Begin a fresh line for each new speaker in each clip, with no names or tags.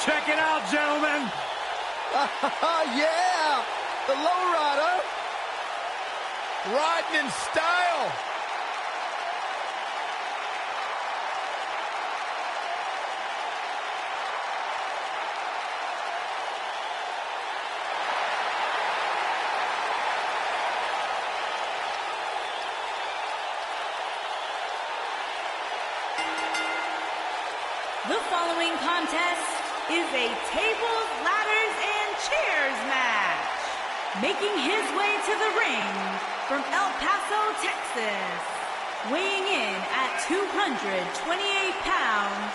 Check it out, gentlemen.
Yeah, the lowrider. Riding in style.
The following contest is a tables, ladders, and chairs match. Making his way to the ring from El Paso, Texas, weighing in at 228 pounds,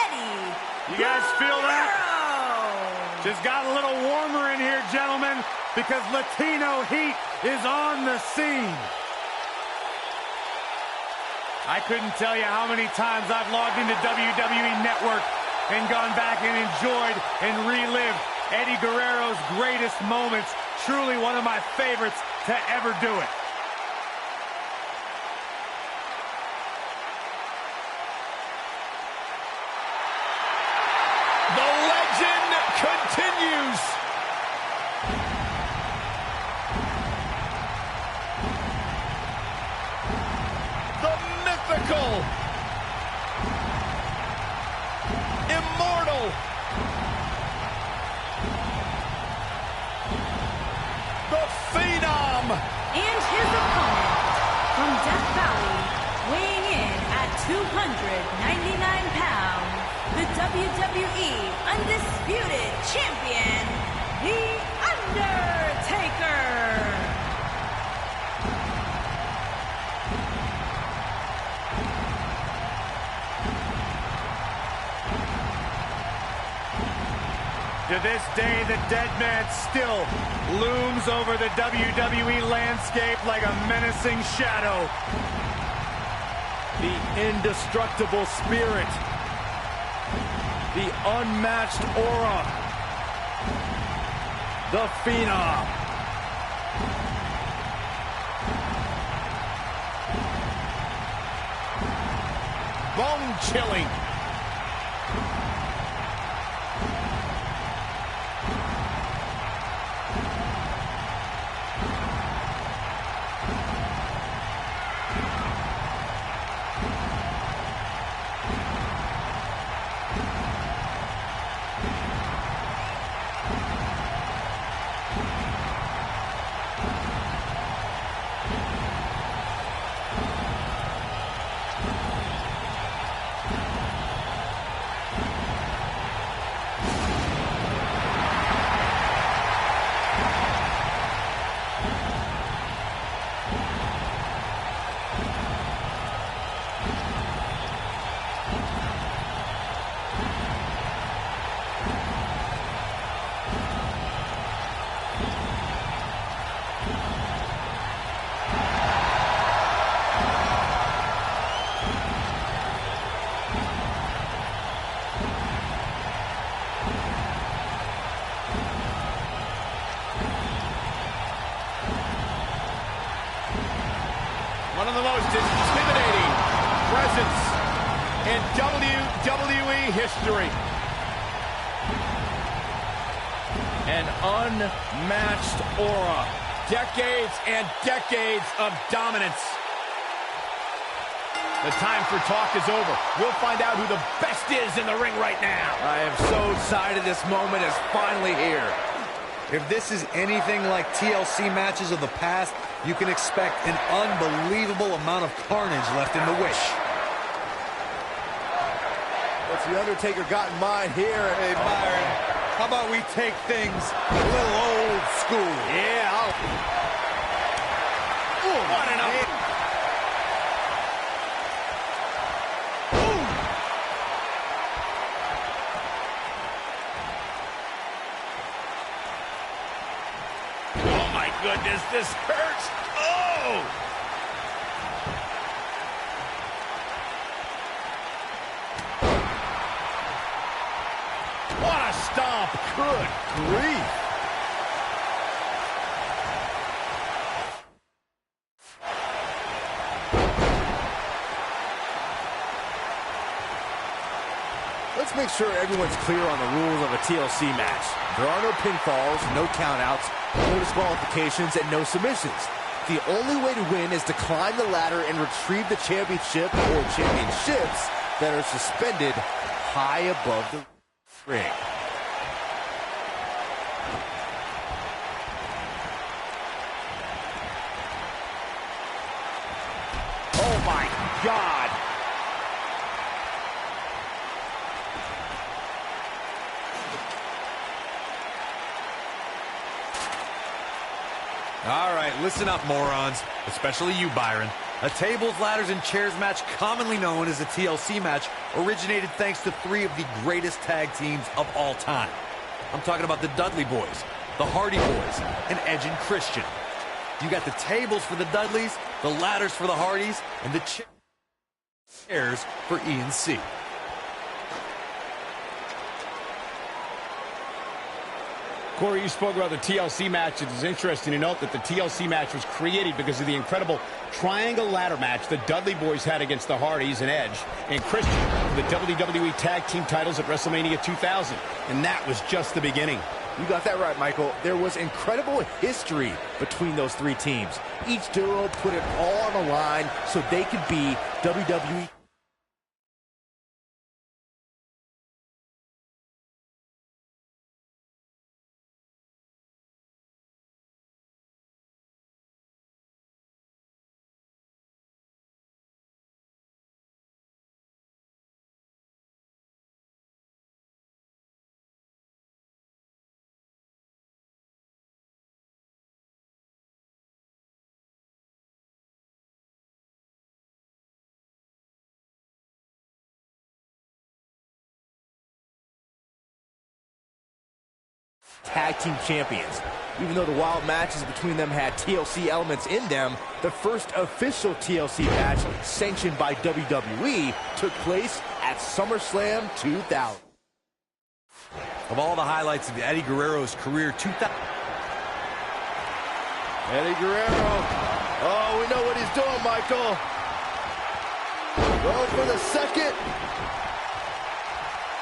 Eddie.
You guys feel that?
Guerrero.
Just got a little warmer in here, gentlemen, because Latino heat is on the scene. I couldn't tell you how many times I've logged into WWE Network and gone back and enjoyed and relived Eddie Guerrero's greatest moments. Truly one of my favorites to ever do it.
The legend continues. The mythical, immortal, the phenom.
And his opponent from Death Valley, weighing in at 299 pounds, the WWE Undisputed Champion, The Undertaker.
To this day, the dead man still looms over the WWE landscape like a menacing shadow.
The indestructible spirit. The unmatched aura. The phenom. Bone-chilling. One of the most intimidating presence in WWE history. An unmatched aura. Decades and decades of dominance. The time for talk is over. We'll find out who the best is in the ring right now.
I am so excited this moment is finally here.
If this is anything like TLC matches of the past, you can expect an unbelievable amount of carnage left in the wish.
What's the Undertaker got in mind here?
Hey, Byron, how about we take things a little old school?
Yeah. What an up. Oh my goodness, this hurts. Oh! What a stomp. Good grief. Let's be make sure everyone's clear on the rules of a TLC match. There are no pinfalls, no countouts, no disqualifications, and no submissions. The only way to win is to climb the ladder and retrieve the championship or championships that are suspended high above the ring. Oh my God!
All right, listen up, morons. Especially you, Byron. A tables, ladders, and chairs match, commonly known as a TLC match, originated thanks to three of the greatest tag teams of all time. I'm talking about the Dudley Boys, the Hardy Boys, and Edge and Christian. You got the tables for the Dudleys, the ladders for the Hardys, and the chairs for E&C.
Corey, you spoke about the TLC match. It is interesting to note that the TLC match was created because of the incredible triangle ladder match the Dudley Boys had against the Hardys and Edge and Christian for the WWE Tag Team titles at WrestleMania 2000. And that was just the beginning.
You got that right, Michael. There was incredible history between those three teams. Each duo put it all on the line so they could be WWE. Tag team champions. Even though the wild matches between them had TLC elements in them, the first official TLC match sanctioned by WWE took place at SummerSlam 2000.
Of all the highlights of Eddie Guerrero's career, 2000.
Eddie Guerrero. Oh, we know what he's doing, Michael. Go for the second.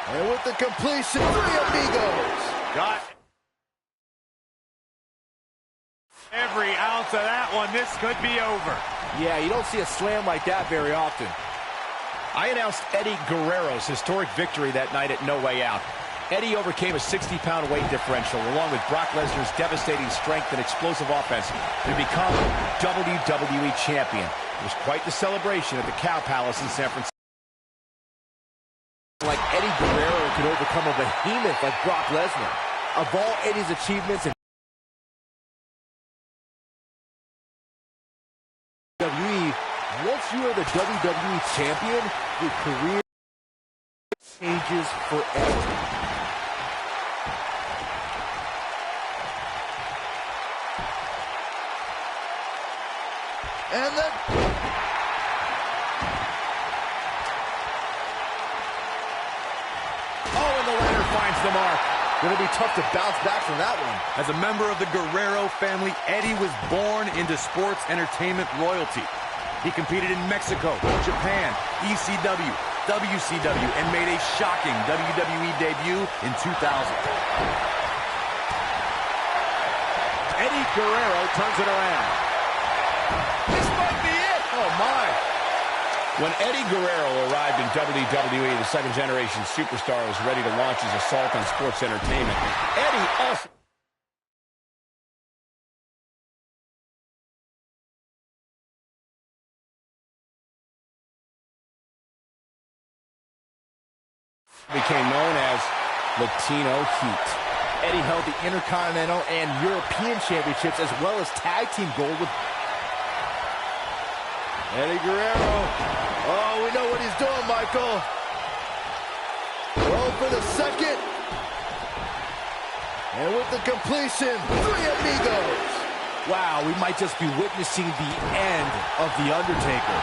And with the completion, three amigos.
Got every ounce of that one. This could be over.
Yeah, you don't see a slam like that very often.
I announced Eddie Guerrero's historic victory that night at No Way Out. Eddie overcame a 60-pound weight differential along with Brock Lesnar's devastating strength and explosive offense to become WWE Champion. It was quite the celebration at the Cow Palace in San Francisco.
Like Eddie Guerrero could overcome a behemoth like Brock Lesnar. Of all Eddie's achievements in WWE, once you are the WWE Champion, your career changes forever. And then
And the ladder finds the mark.
Gonna be tough to bounce back from that one.
As a member of the Guerrero family, Eddie was born into sports entertainment royalty. He competed in Mexico, Japan, ECW, WCW, and made a shocking WWE debut in 2000.
Eddie Guerrero turns it around.
This might be it.
Oh, my. When Eddie Guerrero arrived in WWE, the second-generation superstar was ready to launch his assault on sports entertainment. Eddie also became known as Latino Heat.
Eddie held the Intercontinental and European Championships as well as Tag Team Gold with Eddie Guerrero. Oh, we know what he's doing, Michael. Go for the second. And with the completion, three amigos. Wow, we might just be witnessing the end of The Undertaker.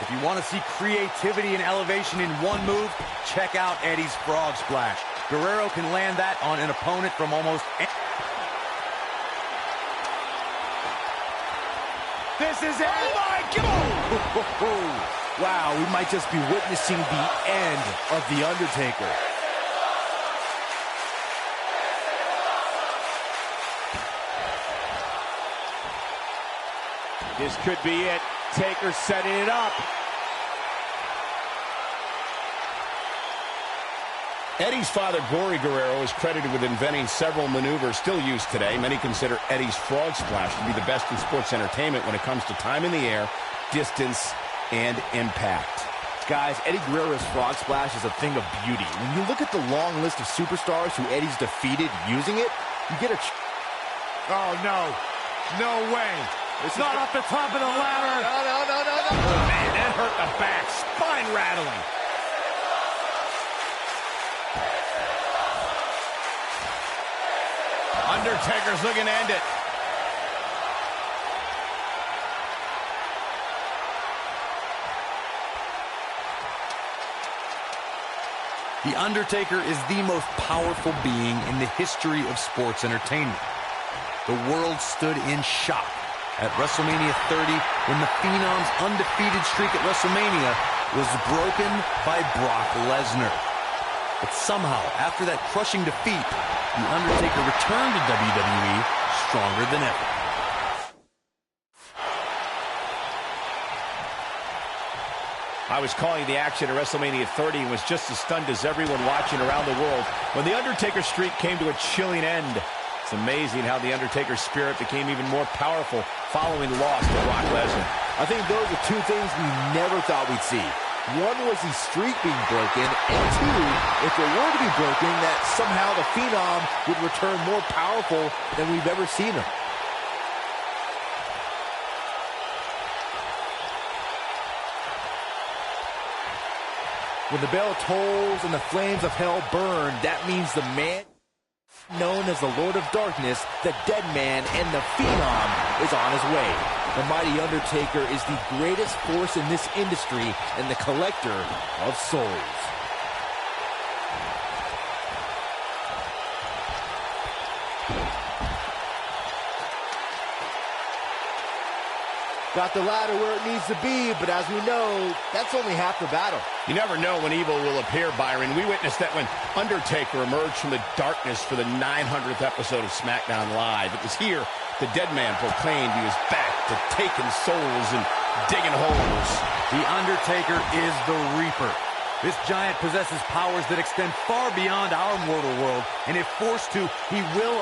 If you want to see creativity and elevation in one move, check out Eddie's Frog Splash. Guerrero can land that on an opponent from almost any...
This is it.
Oh, my God.
Wow, we might just be witnessing the end of The Undertaker.
This could be it. Taker setting it up. Eddie's father, Gory Guerrero, is credited with inventing several maneuvers still used today. Many consider Eddie's frog splash to be the best in sports entertainment when it comes to time in the air, distance, and impact.
Guys, Eddie Guerrero's frog splash is a thing of beauty. When you look at the long list of superstars who Eddie's defeated using it, you get a...
Oh, no. No way. It's not off the top of the ladder.
No. Oh, man, that hurt the back. Spine rattling. Undertaker's looking to end it.
The Undertaker is the most powerful being in the history of sports entertainment. The world stood in shock at WrestleMania 30 when the Phenom's undefeated streak at WrestleMania was broken by Brock Lesnar. But somehow, after that crushing defeat, The Undertaker returned to WWE stronger than ever.
I was calling the action at WrestleMania 30 and was just as stunned as everyone watching around the world when The Undertaker's streak came to a chilling end. It's amazing how The Undertaker's spirit became even more powerful following the loss to Brock Lesnar.
I think those are two things we never thought we'd see. One was the streak being broken, and two, if it were to be broken, that somehow the Phenom would return more powerful than we've ever seen him. When the bell tolls and the flames of hell burn, that means the man known as the Lord of Darkness, the Dead Man, and the Phenom is on his way. The mighty Undertaker is the greatest force in this industry and the collector of souls. Got the ladder where it needs to be, but as we know, that's only half the battle.
You never know when evil will appear, Byron. We witnessed that when Undertaker emerged from the darkness for the 900th episode of SmackDown Live. It was here the Dead Man proclaimed he was back to taking souls and digging holes.
The Undertaker is the Reaper. This giant possesses powers that extend far beyond our mortal world, and if forced to, he will